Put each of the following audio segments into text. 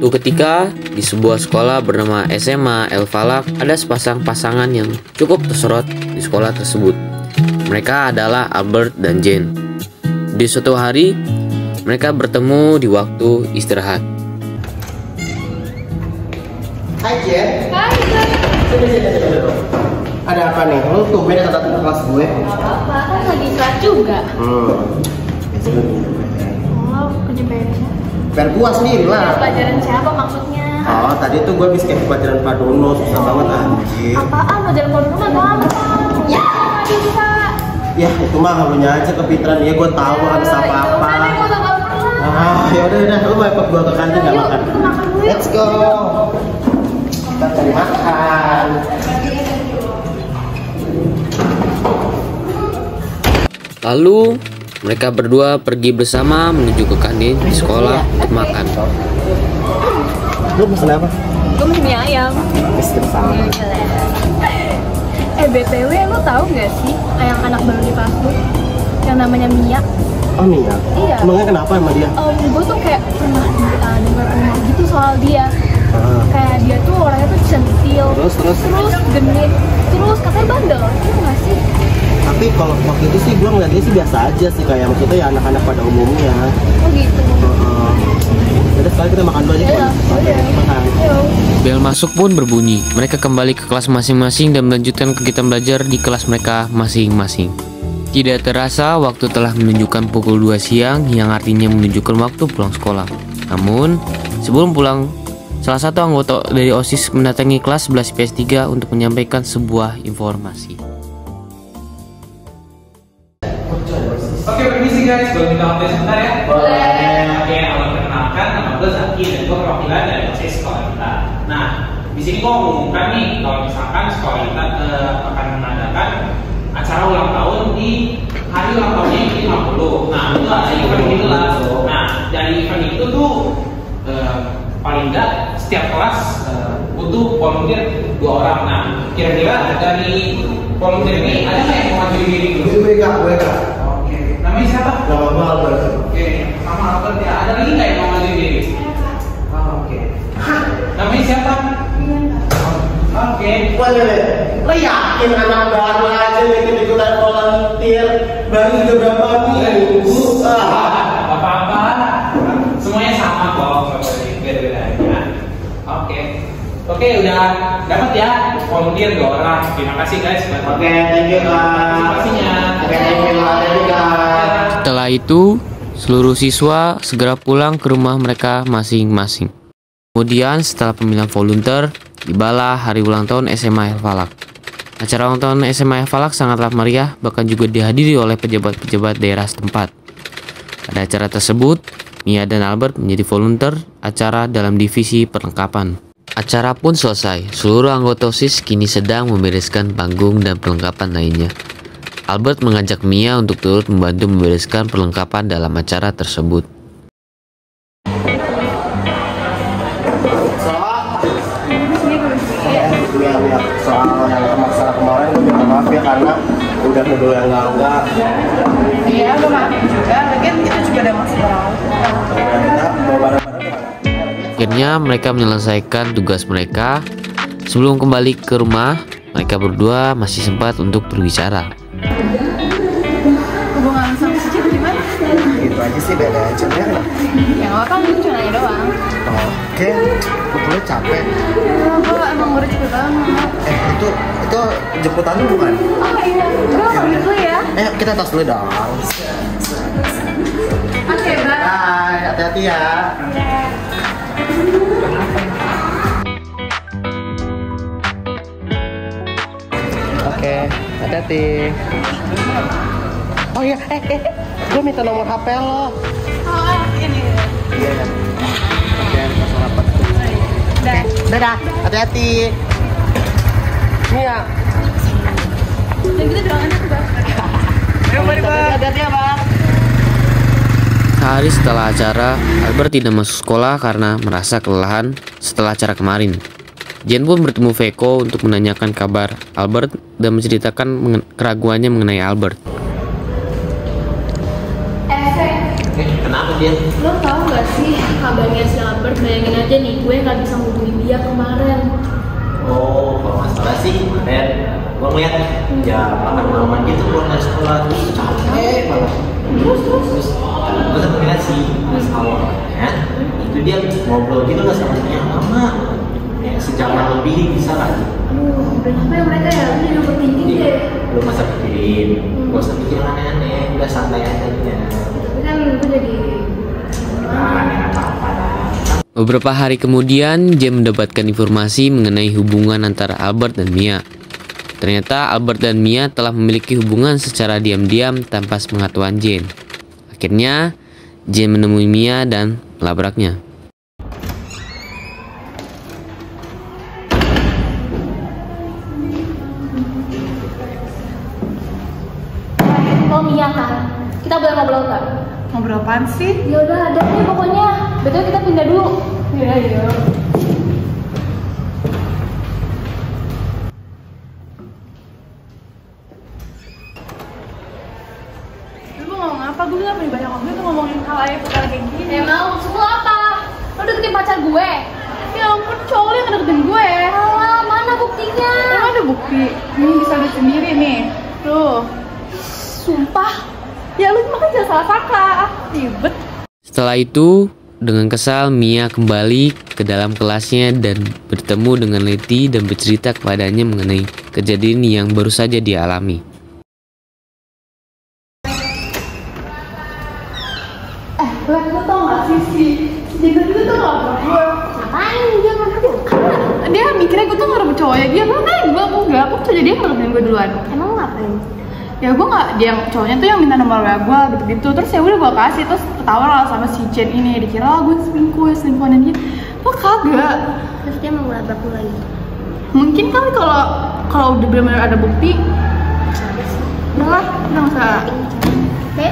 Suatu ketika, di sebuah sekolah bernama SMA El Falak, ada sepasang pasangan yang cukup tersorot di sekolah tersebut. Mereka adalah Albert dan Jane. Di suatu hari, mereka bertemu di waktu istirahat. Hai Jen. Hai Jen. Sini. Ada apa nih? Lu tumben datang ke kelas gue? Gak apa-apa, kan lagi istirahat juga. Oh, kerja PR-nya? PR gua sendiri lah. Pelajaran siapa maksudnya? Oh, tadi tuh gue habis kayak pelajaran Pak Dono, susah banget anjir. Apaan? Pelajaran Pak Dono mah gampang. Ya, gak bisa. Ya, itu mah halunya aja kepintaran dia, gue tahu habis apa-apa. Ya udah, lu mau ikut gua ke kantin nggak makan? Let's go. Kita cari makan. Lalu, mereka berdua pergi bersama menuju ke kantin di sekolah untuk makan. Lu pesen apa? Gue mesen mie ayam. Bersama. BTW, lo tau gak sih yang anak baru di kelas gue? Yang namanya Mia. Oh Mia? Iya. Emangnya kenapa sama dia? Gue tuh kayak pernah dengar rumor gitu soal dia. Kayak dia tuh orangnya tuh centil. Terus genit. Terus katanya bandel. Iya gak sih? Tapi kalau waktu itu sih gue ngeliatnya sih biasa aja sih, kayak maksudnya ya anak-anak pada umumnya. Oh gitu. Jadi sekarang kita makan dulu aja kan? Makan. Bel masuk pun berbunyi. Mereka kembali ke kelas masing-masing dan melanjutkan kegiatan belajar di kelas mereka masing-masing. Tidak terasa waktu telah menunjukkan pukul 2 siang yang artinya menunjukkan waktu pulang sekolah. Namun, sebelum pulang, salah satu anggota dari OSIS mendatangi kelas 11 IPS 3 untuk menyampaikan sebuah informasi. Oke, permisi guys, boleh minta waktu sebentar ya? Boleh. Oke, awal perkenalkan, nama gue Zaki dan gue perwakilan dari OSIS sekolah kita. Nah, di sini gue mengumumkan nih kalau misalkan sekolah kita akan mengadakan acara ulang tahun di hari ulang tahunnya yang ke-50. Nah, itu ada event gitu lah. Nah, dari event itu tuh paling enggak setiap kelas butuh volunteer 2 orang. Nah, kira-kira dari volunteer ini ada nggak yang mau maju diri dulu? Gue kak. Namanya siapa? Nama gue Albert. Oke, sama Albert ya. Ada lagi nggak yang mau maju diri? Oke. Namanya siapa? Oke. Wah, lo yakin anak baru aja ikut-ikutan volunteer baru juga berapa minggu? Gak apa-apa. Semuanya sama kok. Beda-beda aja. Oke, udah dapat ya volunteer 2 orang. Terima kasih guys. Oke, thank you kak. Partisipasinya. Oke, thank you kak. Setelah itu, seluruh siswa segera pulang ke rumah mereka masing-masing. Kemudian setelah pemilihan volunteer, tibalah hari ulang tahun SMA El Falak. Acara ulang tahun SMA El Falak sangatlah meriah, bahkan juga dihadiri oleh pejabat-pejabat daerah setempat. Pada acara tersebut, Mia dan Albert menjadi volunteer acara dalam divisi perlengkapan. Acara pun selesai, seluruh anggota OSIS kini sedang membereskan panggung dan perlengkapan lainnya. Albert mengajak Mia untuk turut membantu membereskan perlengkapan dalam acara tersebut. Soal yang masalah kemarin gue minta maaf ya karena udah nuduh yang enggak. Iya, gue maafin juga. Lagian kita juga ada masalah. Akhirnya mereka menyelesaikan tugas mereka. Sebelum kembali ke rumah, mereka berdua masih sempat untuk berbicara. Hubungan sama si Cip gimana? Gitu aja sih, beda aja ya. Ya nggak apa-apa, gue cuma nanya doang. Oke, gue capek. Gue emang udah cepet banget. Itu jemputan lu bukan? Oh iya, gue pamit dulu ya. Kita tos dulu dong. Oke, bye. Bye, hati-hati ya. Oke, hati-hati. Oh iya, gue minta nomor HP lo. Oh, ini. Iya. Oke, 08. Dadah, hati-hati. Mia. Dan kita doang aja tuh, Bang. Hati-hati ya, Bang. Sehari setelah acara, Albert tidak masuk sekolah karena merasa kelelahan setelah acara kemarin. Jen pun bertemu Veko untuk menanyakan kabar Albert dan menceritakan keraguannya mengenai Albert. Vek, Kenapa dia? lo tau gak gak sih kabarnya si Albert? Bayangin aja nih, gue gak bisa hubungin dia kemarin. Oh, kalau masalah sih kemarin gue ngeliat ya makan malaman gitu keluar dari sekolah terus capek banget. Terus gue sempat ngeliat sih pas awalnya itu dia ngobrol gitu lah sama yang lama ya sejaman lebih bisa lah. Kenapa ya mereka ya? Udah juga overthinking deh. Belum masa pikirin, gak usah pikir aneh-aneh, udah santai aja nya. Tapi kan gue jadi Aneh apa-apa lah. Beberapa hari kemudian, Jane mendapatkan informasi mengenai hubungan antara Albert dan Mia. Ternyata Albert dan Mia telah memiliki hubungan secara diam-diam tanpa sepengetahuan Jane. Akhirnya, Jane menemui Mia dan melabraknya. oh Mia kan? Kita boleh ngobrol nggak? Ngobrol apaan sih? Ya udah ada nih pokoknya. Betul kita pindah dulu. Iya. Lu mau ngomong apa? Gue gak punya banyak waktu tuh ngomongin hal aja perkara kayak gini. Emang maksud lo apa? Lo deketin pacar gue? Ya ampun, cowok yang deketin gue. Alah, mana buktinya? Emang ada bukti? Ini bisa lihat sendiri nih. Tuh. Sumpah. Ya lu makanya jangan salah sangka. Ribet. Setelah itu, dengan kesal Mia kembali ke dalam kelasnya dan bertemu dengan Letty dan bercerita kepadanya mengenai kejadian yang baru saja dia alami. Lu tau gak sih si Jason itu tuh gak gue. Ngapain dia ngerti? Dia mikirnya gue tuh ngerebut cowoknya dia. Gue enggak, aku tuh jadi dia ngerebutin gue duluan. Emang lo ngapain? Ya gue nggak, dia yang cowoknya tuh yang minta nomor WA gue gitu-gitu. Terus ya udah gue kasih, terus ketawa lah sama si Jen ini. Dikira lah gue selingkuhan dia. Gue kagak. Terus dia mau ngelabrak lo lagi? Mungkin kali kalau udah benar-benar ada bukti. Udah lah, udah nggak usah. Oke.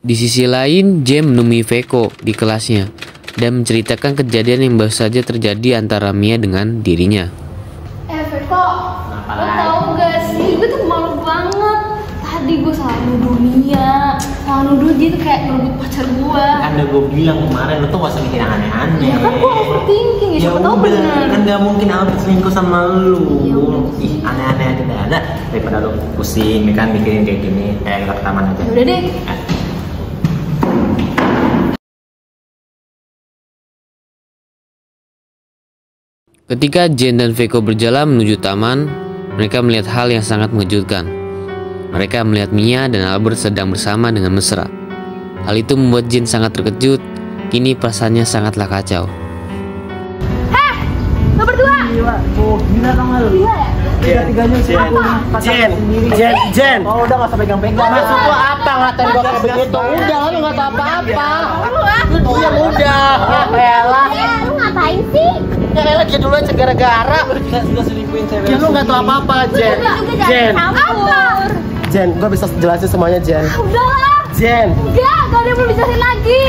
Di sisi lain, Jane menemui Veko di kelasnya dan menceritakan kejadian yang baru saja terjadi antara Mia dengan dirinya. Veko, lo tau gak sih? Gue tuh malu banget. Tadi gue salah nuduh Mia. Salah nuduh dia tuh kayak ngerebut pacar gue. Kan udah gue bilang kemarin lo tuh gak usah mikir yang aneh-aneh. Ya kan gue overthinking ya, siapa tau bener. Kan gak mungkin Albert selingkuh sama lu. Ya udah. Ih, aneh-aneh aja dah ada. Daripada lu pusing, kan mikirin kayak gini. Kita ke taman aja. Yaudah deh. Ketika Jane dan Veko berjalan menuju taman, mereka melihat hal yang sangat mengejutkan. Mereka melihat Mia dan Albert sedang bersama dengan mesra. Hal itu membuat Jane sangat terkejut. Kini perasaannya sangatlah kacau. Lo berdua. Gila, gila tau gak lu? Gila ya? Tiga-tiganya Jen. Oh udah gak usah pegang-pegang. Maksud lu apa ngatain gua kayak begitu? Udah, lu gak tau apa-apa. Lu diam udah. Elah. Lu ngapain sih? Ya elah dia dulu aja gara-gara. Udah selingkuhin cewek. Ya lu gak tau apa-apa, Jen. Jen. Jen, gua bisa jelasin semuanya, Jen. Udahlah. Jen. Enggak ada yang perlu dijelasin lagi.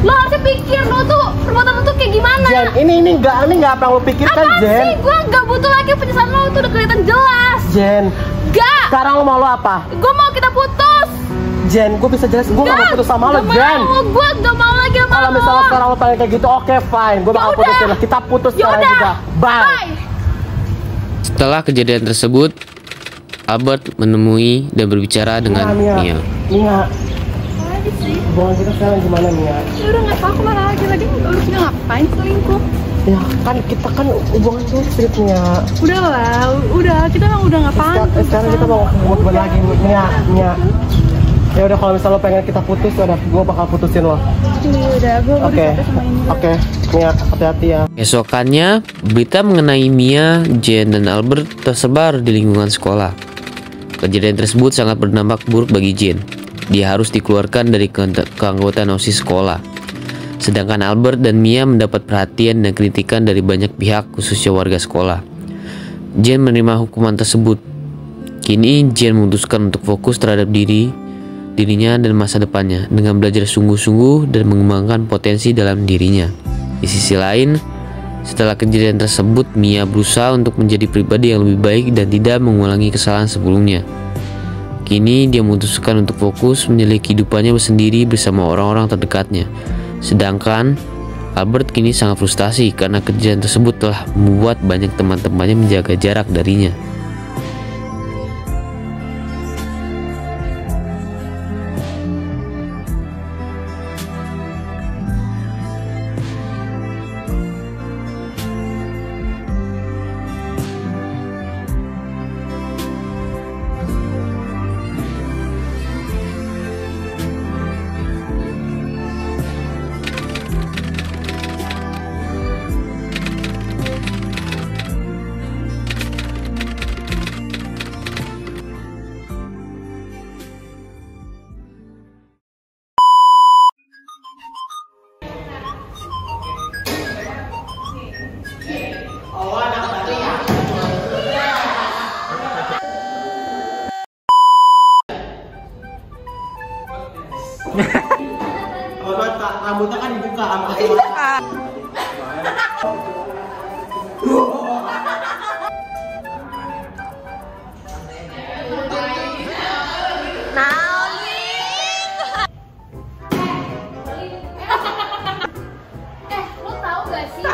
Lo harusnya pikir lo tuh perbuatan lo tuh kayak gimana. Jen, ini enggak apa yang lu pikirkan, Apaan Jen. sih? Gue gak butuh lagi penjelasan lo, tuh udah kelihatan jelas. Jen. Gak. Sekarang lu mau lo apa? Gue mau kita putus. Jen, gue bisa jelasin, gue gak mau putus sama lo, Jen. Gue gak mau lagi sama Kalau lo. misalnya sekarang lo pengen kayak gitu, oke fine. Gue bakal Yaudah. putusin lah, kita putus sekarang Yaudah. juga. Bye. Setelah kejadian tersebut, Albert menemui dan berbicara dengan Mia. Mia, Lagi sih. hubungan kita sekarang gimana, Mia? Ya udah gak tau kemana lagi lu juga ngapain selingkuh? Ya kan kita kan hubungan listrik, Mia. Udah lah, udah kita emang udah gak pantas. Sekarang kita mau hubungan lagi, Mia. Ya udah kalau misalnya lo pengen kita putus, ya udah gue bakal putusin lo. Udah, gue udah Oke, capek sama ini. oke, Mia hati-hati ya. Esokannya, berita mengenai Mia, Jane, dan Albert tersebar di lingkungan sekolah. Kejadian tersebut sangat berdampak buruk bagi Jane. Dia harus dikeluarkan dari keanggotaan OSIS sekolah. Sedangkan Albert dan Mia mendapat perhatian dan kritikan dari banyak pihak, khususnya warga sekolah. Jane menerima hukuman tersebut. Kini Jane memutuskan untuk fokus terhadap dirinya dan masa depannya dengan belajar sungguh-sungguh dan mengembangkan potensi dalam dirinya. Di sisi lain, Setelah kejadian tersebut, Mia berusaha untuk menjadi pribadi yang lebih baik dan tidak mengulangi kesalahan sebelumnya. Kini dia memutuskan untuk fokus menjalani kehidupannya sendiri bersama orang-orang terdekatnya. Sedangkan Albert kini sangat frustasi karena kejadian tersebut telah membuat banyak teman-temannya menjaga jarak darinya. Rambutnya kan dibuka sama Lo tau gak sih?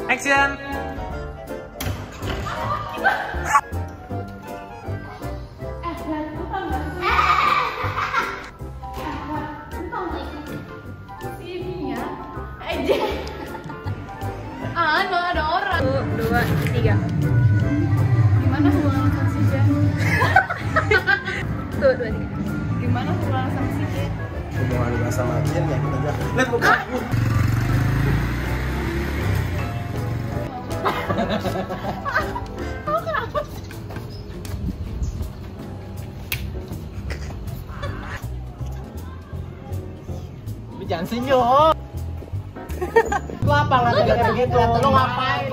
Action. Kalau ada orang. 1, 2, 3. Gimana hubungan sama si Jen? Tuh, 2, 3. Gimana hubungan sama si Jen? hubungan gue sama Jen ya kita aja. Lihat muka aku. Lu jangan senyum. Lu apa ngatain kayak begitu? Lu ngapain?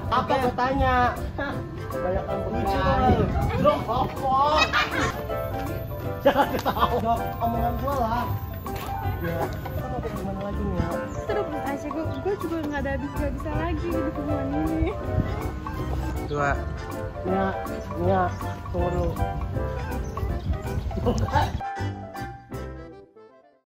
Apa gue tanya? Banyak yang lucu. Lu apa? Jangan ketawa. Jawab omongan gue lah. Ya, kita mau gimana lagi nih ya? Terus aja gue juga nggak bisa lagi di hubungan ini. 2. Nia, tunggu dulu.